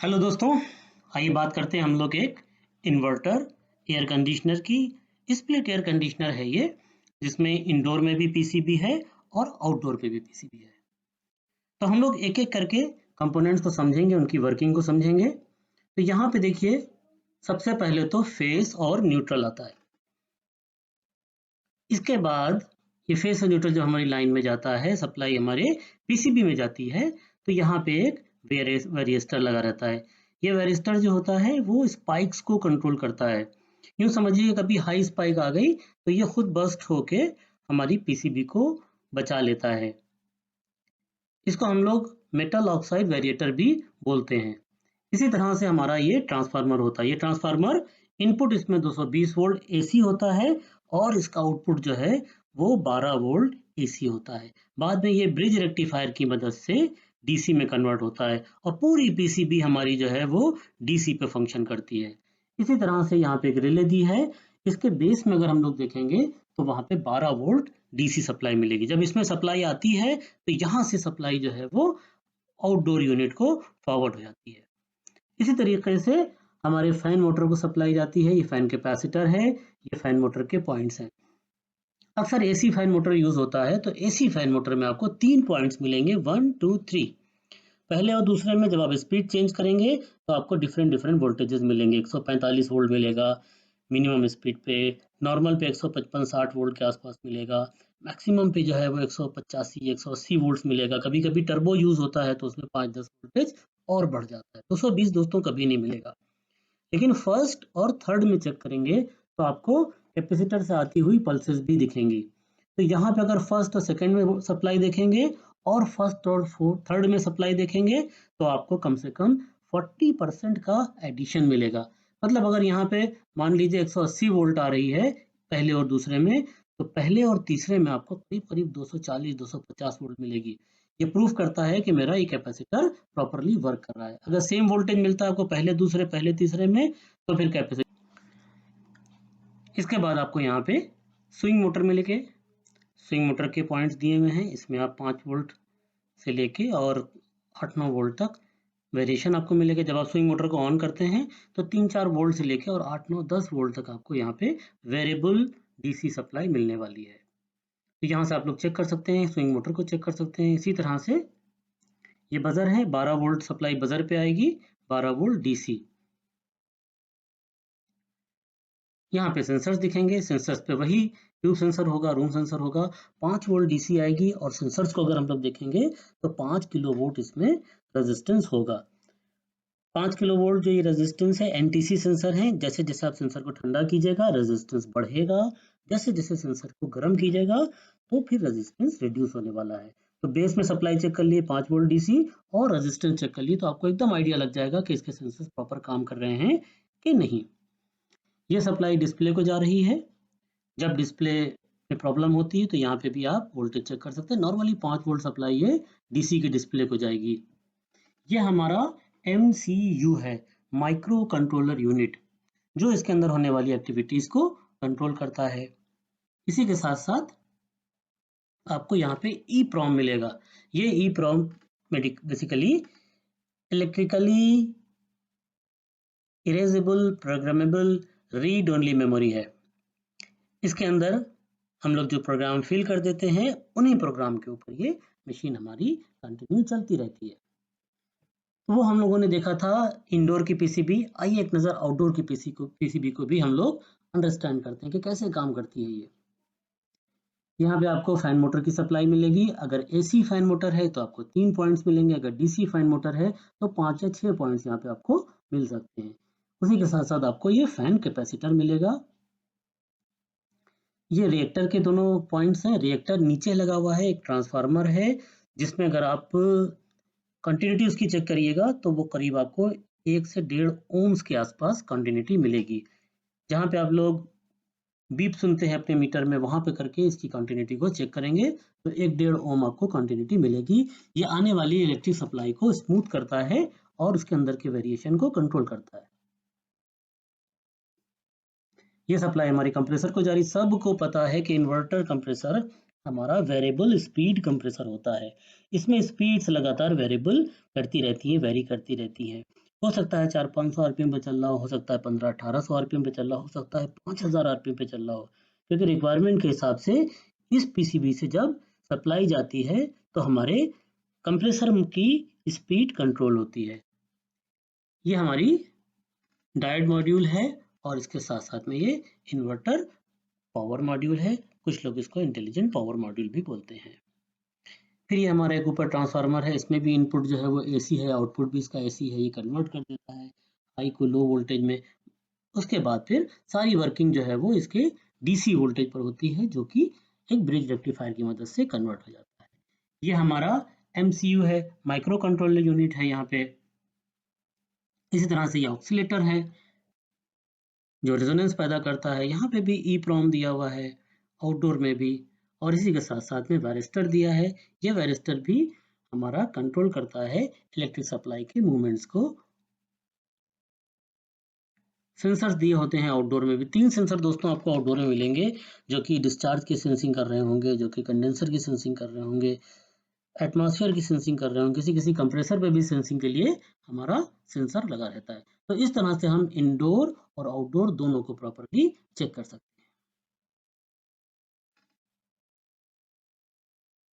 Hello दोस्तों, आइए बात करते हैं हम लोग एक इन्वर्टर एयर कंडीशनर की। स्प्लिट एयर कंडीशनर है ये, जिसमें इंडोर में भी पीसीबी है और आउटडोर पे भी पीसीबी है। तो हम लोग एक एक करके कंपोनेंट्स को समझेंगे, उनकी वर्किंग को समझेंगे। तो यहाँ पे देखिए, सबसे पहले तो फेस और न्यूट्रल आता है। इसके बाद ये फेस और न्यूट्रल जो हमारी लाइन में जाता है, सप्लाई हमारे पीसीबी में जाती है, तो यहाँ पे एक वेरिएस्टर लगा रहता है। ये वेरिएस्टर जो होता है वो स्पाइक्स को कंट्रोल करता है। यूँ समझिए कभी हाई स्पाइक आ गई तो ये खुद बर्स्ट होके हमारी पीसीबी को बचा लेता है। इसको हम लोग मेटल ऑक्साइड वेरिएटर भी बोलते हैं। इसी तरह से हमारा ये ट्रांसफार्मर होता है। ये ट्रांसफार्मर इनपुट इसमें 220 वोल्ट एसी होता है और इसका आउटपुट जो है वो 12 वोल्ट एसी होता है। बाद में ये ब्रिज रेक्टिफायर की मदद से डीसी में कन्वर्ट होता है और पूरी पीसीबी हमारी जो है वो डीसी पे फंक्शन करती है। इसी तरह से यहाँ पे एक रिले दी है। इसके बेस में अगर हम लोग देखेंगे तो वहाँ पे 12 वोल्ट डीसी सप्लाई मिलेगी। जब इसमें सप्लाई आती है तो यहाँ से सप्लाई जो है वो आउटडोर यूनिट को फॉरवर्ड हो जाती है। इसी तरीके से हमारे फैन मोटर को सप्लाई जाती है। ये फैन कैपेसिटर है, ये फैन मोटर के पॉइंट्स हैं। अक्सर एसी फैन मोटर यूज होता है, तो एसी फैन मोटर में आपको 3 पॉइंट्स मिलेंगे, 1 2 3। पहले और दूसरे में जब आप स्पीड चेंज करेंगे तो आपको डिफरेंट डिफरेंट वोल्टेजेस मिलेंगे। 145 वोल्ट मिलेगा मिनिमम स्पीड पे, नॉर्मल पे 155-60 वोल्ट के आसपास मिलेगा, मैक्सिमम पे जो है वो 185 180 वोल्ट्स मिलेगा। कभी कभी टर्बो यूज होता है तो उसमें 5-10 वोल्टेज और बढ़ जाता है। 220 दोस्तों कभी नहीं मिलेगा। लेकिन फर्स्ट और थर्ड में चेक करेंगे तो आपको कैपेसिटर से आती हुई पल्सेस भी दिखेंगी। तो यहाँ पे अगर फर्स्ट और सेकंड में सप्लाई देखेंगे और फर्स्ट और थर्ड में सप्लाई देखेंगे तो आपको कम से कम 40% का एडिशन मिलेगा। मतलब अगर यहाँ पे मान लीजिए 180 वोल्ट आ रही है पहले और दूसरे में, तो पहले और तीसरे में आपको करीब करीब 240-250 वोल्ट मिलेगी। ये प्रूफ करता है कि मेरा ये कैपेसिटर प्रॉपरली वर्क कर रहा है। अगर सेम वोल्टेज मिलता है आपको पहले तीसरे में, तो फिर कैपेसिटर। इसके बाद आपको यहाँ पे स्विंग मोटर मिलेंगे। स्विंग मोटर के पॉइंट्स दिए हुए हैं। इसमें आप 5 वोल्ट से लेके और 8-9 वोल्ट तक वेरिएशन आपको मिलेगा। जब आप स्विंग मोटर को ऑन करते हैं तो 3-4 वोल्ट से लेके और 8-9-10 वोल्ट तक आपको यहाँ पे वेरिएबल डीसी सप्लाई मिलने वाली है। तो यहाँ से आप लोग चेक कर सकते हैं, स्विंग मोटर को चेक कर सकते हैं। इसी तरह से ये बजर है, 12 वोल्ट सप्लाई बजर पे आएगी, 12 वोल्ट डीसी। यहाँ पे सेंसर्स दिखेंगे। सेंसर्स पे वही ट्यूब सेंसर होगा, रूम सेंसर होगा। 5 वोल्ट डीसी आएगी और सेंसर्स को अगर हम लोग देखेंगे तो 5 किलो वोल्ट इसमें रेजिस्टेंस होगा। 5 किलो वोल्ट जो ये रेजिस्टेंस है, एनटीसी सेंसर है। जैसे जैसे आप सेंसर को ठंडा कीजिएगा रेजिस्टेंस बढ़ेगा, जैसे जैसे सेंसर को गर्म कीजिएगा तो फिर रेजिस्टेंस रिड्यूस होने वाला है। तो बेस में सप्लाई चेक कर लिए 5 वोल्ट डीसी और रेजिस्टेंस चेक कर लिए, तो आपको एकदम आइडिया लग जाएगा कि इसके सेंसर्स प्रॉपर काम कर रहे हैं कि नहीं। ये सप्लाई डिस्प्ले को जा रही है। जब डिस्प्ले में प्रॉब्लम होती है तो यहाँ पे भी आप वोल्टेज चेक कर सकते हैं। नॉर्मली 5 वोल्ट सप्लाई ये डीसी की डिस्प्ले को जाएगी। ये हमारा MCU है, माइक्रो कंट्रोलर यूनिट, जो इसके अंदर होने वाली एक्टिविटीज को कंट्रोल करता है। इसी के साथ साथ आपको यहाँ पे ई प्रॉम मिलेगा। ये EPROM basically electrically erasable programmable read only memory है। इसके अंदर हम लोग जो प्रोग्राम फिल कर देते हैं उन्हीं प्रोग्राम के ऊपर ये मशीन हमारी कंटिन्यू चलती रहती है। तो वो हम लोगों ने देखा था इंडोर की पीसीबी। आइए एक नज़र आउटडोर की पीसीबी को भी हम लोग अंडरस्टैंड करते हैं कि कैसे काम करती है ये। यहाँ पे आपको फैन मोटर की सप्लाई मिलेगी। अगर एसी फैन मोटर है तो आपको 3 पॉइंट्स मिलेंगे, अगर डीसी फैन मोटर है तो 5 या 6 पॉइंट्स यहाँ पे आपको मिल सकते हैं। उसी के साथ साथ आपको ये फैन कैपेसिटर मिलेगा। ये रिएक्टर के दोनों पॉइंट्स हैं। रिएक्टर नीचे लगा हुआ है, एक ट्रांसफार्मर है जिसमें अगर आप कंटिन्यूटी उसकी चेक करिएगा तो वो करीब आपको 1 से 1.5 ओम्स के आसपास कंटिन्यूटी मिलेगी। जहाँ पे आप लोग बीप सुनते हैं अपने मीटर में, वहां पे करके इसकी कंटिन्यूटी को चेक करेंगे तो 1-1.5 ओम आपको कंटिन्यूटी मिलेगी। ये आने वाली इलेक्ट्रिक सप्लाई को स्मूथ करता है और उसके अंदर के वेरिएशन को कंट्रोल करता है। ये सप्लाई हमारी कंप्रेसर को जारी। सबको पता है कि इन्वर्टर कंप्रेसर हमारा वेरिएबल स्पीड कंप्रेसर होता है। इसमें स्पीड्स लगातार वेरिएबल करती रहती है, वेरी करती रहती है। हो सकता है 400-500 आरपीएम पे चल रहा हो सकता है 1500-1800 आरपीएम पे चल रहा हो सकता है 5000 आरपीएम पे चल रहा हो, क्योंकि रिक्वायरमेंट के हिसाब से इस पीसीबी से जब सप्लाई जाती है तो हमारे कंप्रेसर की स्पीड कंट्रोल होती है। ये हमारी डायोड मॉड्यूल है और इसके साथ साथ में ये इन्वर्टर पावर मॉड्यूल है, कुछ लोग इसको इंटेलिजेंट पावर मॉड्यूल भी बोलते हैं। फिर ये हमारा एक ऊपर ट्रांसफार्मर है, इसमें भी इनपुट जो है वो एसी है, आउटपुट भी इसका एसी है, ये कन्वर्ट कर देता है हाई को लो वोल्टेज में। उसके बाद फिर सारी वर्किंग जो है वो इसके डीसी वोल्टेज पर होती है, जो कि एक ब्रिज रेक्टिफायर की मदद से कन्वर्ट हो जाता है। ये हमारा एमसीयू है, माइक्रो कंट्रोलर यूनिट है यहाँ पे। इसी तरह से ये ऑक्सीलेटर है जो रेजोनेंस पैदा करता है, यहाँ पे भी ई प्रॉम दिया हुआ है आउटडोर में भी, और इसी के साथ साथ में वायरिस्टर दिया है। ये वायरिस्टर भी हमारा कंट्रोल करता है इलेक्ट्रिक सप्लाई के मूवमेंट्स को। सेंसर्स दिए होते हैं आउटडोर में भी, 3 सेंसर दोस्तों आपको आउटडोर में मिलेंगे, जो कि डिस्चार्ज की सेंसिंग कर रहे होंगे, जो कि कंडेंसर की सेंसिंग कर रहे होंगे, एटमॉस्फेयर की सेंसिंग कर रहे होंगे, किसी किसी कंप्रेसर पे भी सेंसिंग के लिए हमारा सेंसर लगा रहता है। तो इस तरह से हम इंडोर और आउटडोर दोनों को प्रॉपर्ली चेक कर सकते हैं।